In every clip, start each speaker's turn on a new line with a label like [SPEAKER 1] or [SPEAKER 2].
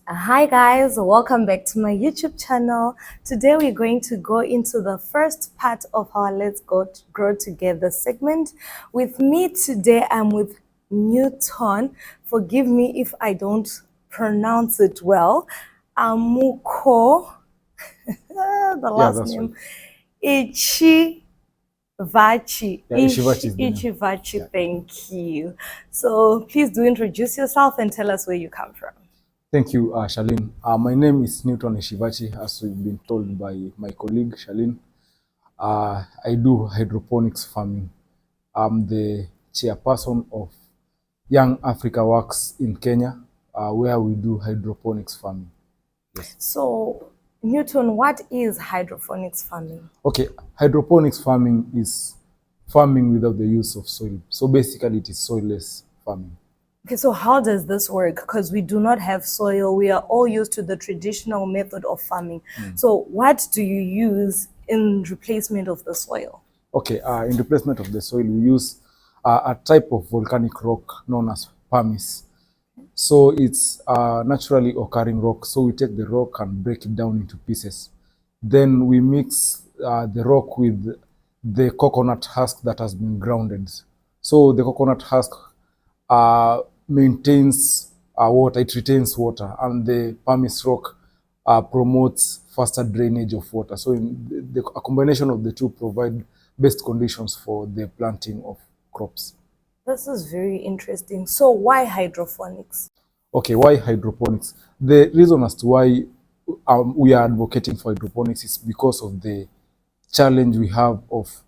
[SPEAKER 1] Hi guys, welcome back to my YouTube channel. Today we're going to go into the first part of our Let's Grow Together segment. With me today, I'm with Newton. Forgive me if I don't pronounce it well. Amuko, the last name, right. Ichivachi. Ichivachi, yeah. Thank you. So please do introduce yourself and tell us where you come from.
[SPEAKER 2] Thank you, Charlene. My name is Newton Eshivachi, as we've been told by my colleague, Charlene. I do hydroponics farming. I'm the chairperson of Young Africa Works in Kenya, where we do hydroponics farming.
[SPEAKER 1] Yes. So, Newton, what is hydroponics farming?
[SPEAKER 2] Okay, hydroponics farming is farming without the use of soil. So basically, it is soilless farming.
[SPEAKER 1] Okay, so how does this work? Because we do not have soil. We are all used to the traditional method of farming. So what do you use in replacement of the soil?
[SPEAKER 2] Okay, in replacement of the soil, we use a type of volcanic rock known as pumice. So it's a naturally occurring rock. So we take the rock and break it down into pieces. Then we mix the rock with the coconut husk that has been grounded. So the coconut husk maintains water, it retains water, and the pumice rock promotes faster drainage of water. So a combination of the two provide best conditions for the planting of crops.
[SPEAKER 1] This is very interesting. So why hydroponics?
[SPEAKER 2] Okay, why hydroponics? The reason as to why we are advocating for hydroponics is because of the challenge we have of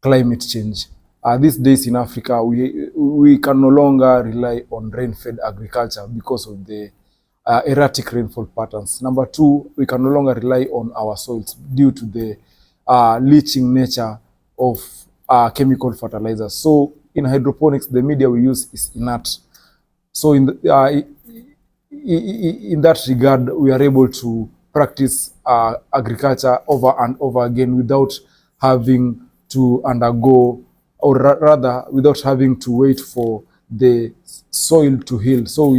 [SPEAKER 2] climate change. These days in Africa, we can no longer rely on rain-fed agriculture because of the erratic rainfall patterns. Number two, we can no longer rely on our soils due to the leaching nature of chemical fertilizers. So in hydroponics, the media we use is inert. So in that regard, we are able to practice agriculture over and over again without having to undergo, or rather without having to wait for the soil to heal. So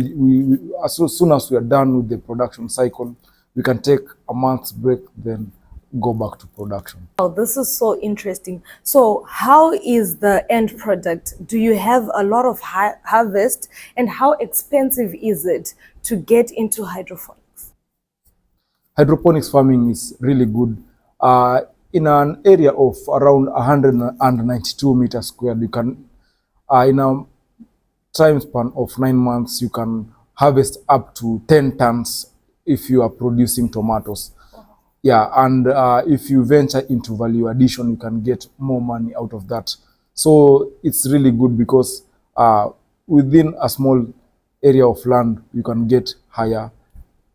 [SPEAKER 2] as soon as we are done with the production cycle, we can take a month's break, then go back to production.
[SPEAKER 1] Oh, this is so interesting. So how is the end product? Do you have a lot of harvest, and how expensive is it to get into hydroponics?
[SPEAKER 2] Hydroponics farming is really good. In an area of around 192 meters squared, you can, in a time span of 9 months, you can harvest up to 10 tons if you are producing tomatoes. Yeah, and if you venture into value addition, you can get more money out of that. So it's really good because within a small area of land, you can get higher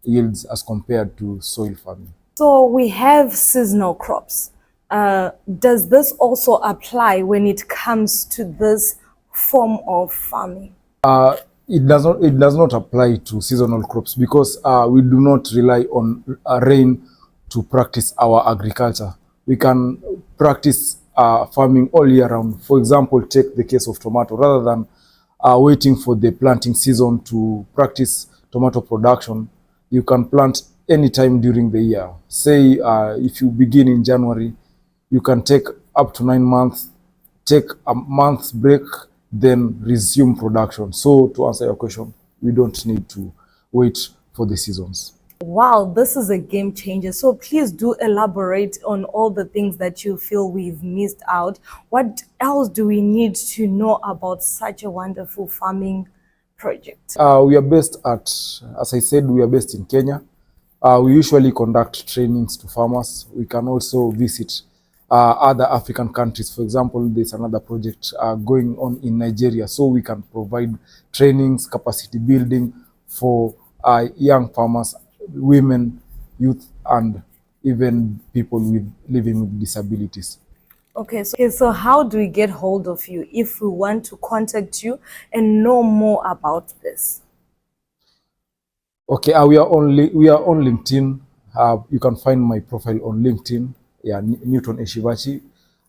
[SPEAKER 2] yields as compared to soil farming.
[SPEAKER 1] So we have seasonal crops. Does this also apply when it comes to this form of farming?
[SPEAKER 2] It does not apply to seasonal crops because we do not rely on rain to practice our agriculture. We can practice farming all year round. For example, take the case of tomato. Rather than waiting for the planting season to practice tomato production, you can plant anytime during the year. Say if you begin in January, you can take up to 9 months, take a month's break, then resume production. So to answer your question, we don't need to wait for the seasons.
[SPEAKER 1] Wow, this is a game changer. So please do elaborate on all the things that you feel we've missed out. What else do we need to know about such a wonderful farming project?
[SPEAKER 2] We are based at, as I said, we are based in Kenya. We usually conduct trainings to farmers. We can also visit other African countries. For example, there's another project going on in Nigeria. So we can provide trainings, capacity building for young farmers, women, youth, and even people living with disabilities.
[SPEAKER 1] Okay, so how do we get hold of you if we want to contact you and know more about this?
[SPEAKER 2] Okay, we are on LinkedIn. You can find my profile on LinkedIn. Yeah, Newton Eshivachi.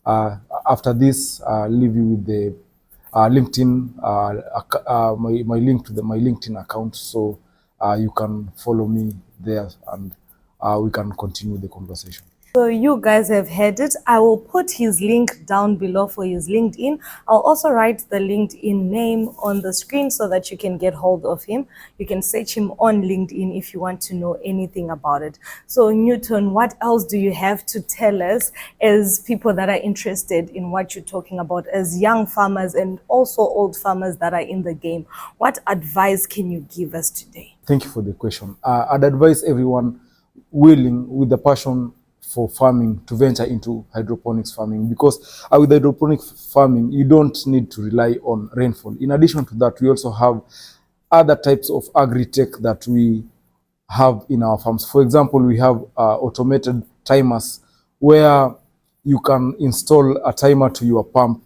[SPEAKER 2] After this, I'll leave you with the LinkedIn, my link to my LinkedIn account. So you can follow me there, and we can continue the conversation.
[SPEAKER 1] So you guys have heard it. I will put his link down below for his LinkedIn. I'll also write the LinkedIn name on the screen so that you can get hold of him. You can search him on LinkedIn if you want to know anything about it. So Newton, what else do you have to tell us as people that are interested in what you're talking about, as young farmers and also old farmers that are in the game? What advice can you give us today?
[SPEAKER 2] Thank you for the question. I'd advise everyone willing with the passion for farming to venture into hydroponics farming, because with hydroponic farming, you don't need to rely on rainfall. In addition to that, we also have other types of agri-tech that we have in our farms. For example, we have automated timers where you can install a timer to your pump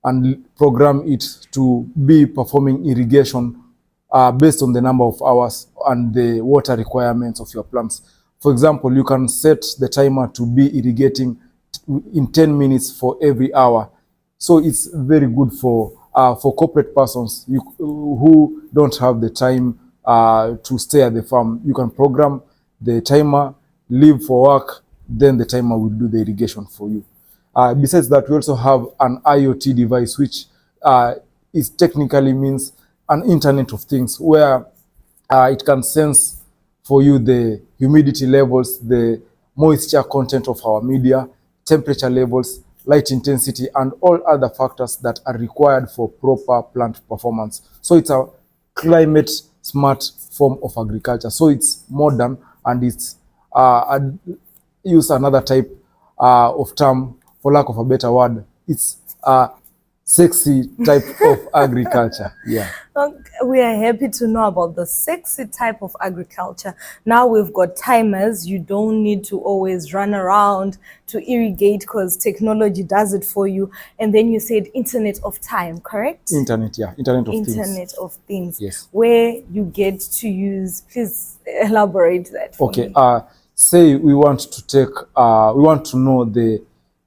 [SPEAKER 2] and program it to be performing irrigation based on the number of hours and the water requirements of your plants. For example, you can set the timer to be irrigating in 10 minutes for every hour. So it's very good for corporate persons who don't have the time to stay at the farm. You can program the timer, leave for work, then the timer will do the irrigation for you. Besides that, we also have an IoT device, which is technically means an Internet of Things, where it can sense for you the humidity levels, the moisture content of our media, temperature levels, light intensity, and all other factors that are required for proper plant performance. So it's a climate smart form of agriculture. So it's modern, and it's use another type of term, for lack of a better word, it's sexy type of agriculture. Yeah.
[SPEAKER 1] We are happy to know about the sexy type of agriculture. Now we've got timers. You don't need to always run around to irrigate because technology does it for you. And then you said Internet of Time, correct?
[SPEAKER 2] Internet, yeah. Internet of Things.
[SPEAKER 1] Internet of Things.
[SPEAKER 2] Yes.
[SPEAKER 1] Where you get to use, please elaborate that for me.
[SPEAKER 2] Say we want to take, we want to know the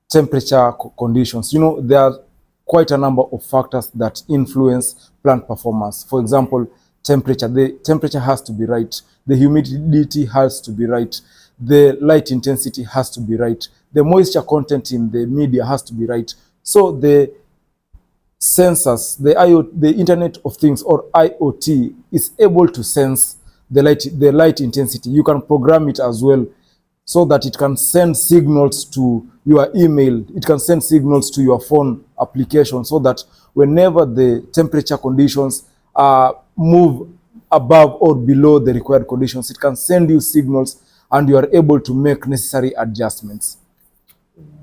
[SPEAKER 2] temperature conditions. You know, there are quite a number of factors that influence plant performance. For example, temperature. The temperature has to be right. The humidity has to be right. The light intensity has to be right. The moisture content in the media has to be right. So the sensors, the Internet of Things, or IoT, is able to sense the light intensity. You can program it as well, so that it can send signals to your email, it can send signals to your phone application, so that whenever the temperature conditions move above or below the required conditions, it can send you signals and you are able to make necessary adjustments.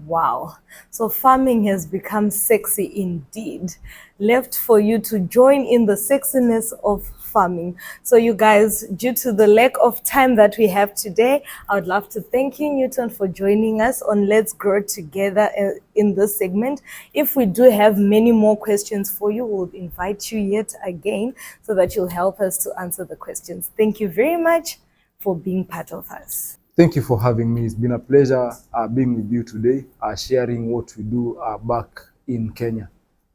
[SPEAKER 1] Wow. So farming has become sexy indeed. Left for you to join in the sexiness of farming. So you guys, due to the lack of time that we have today, I would love to thank you, Newton, for joining us on Let's Grow Together in this segment. If we do have many more questions for you, we'll invite you yet again so that you'll help us to answer the questions. Thank you very much for being part of us.
[SPEAKER 2] Thank you for having me. It's been a pleasure being with you today, sharing what we do back in Kenya.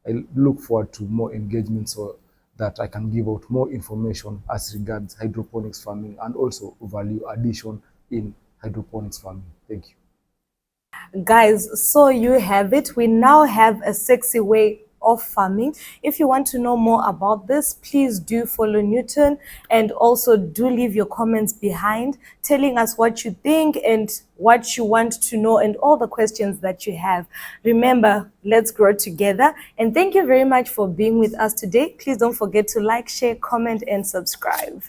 [SPEAKER 2] I look forward to more engagement so that I can give out more information as regards hydroponics farming and also value addition in hydroponics farming. Thank you.
[SPEAKER 1] Guys, so you have it. We now have a sexy way of farming. If you want to know more about this, please do follow Newton, and also do leave your comments behind telling us what you think and what you want to know and all the questions that you have. Remember, let's grow together, and thank you very much for being with us today. Please don't forget to like, share, comment, and subscribe.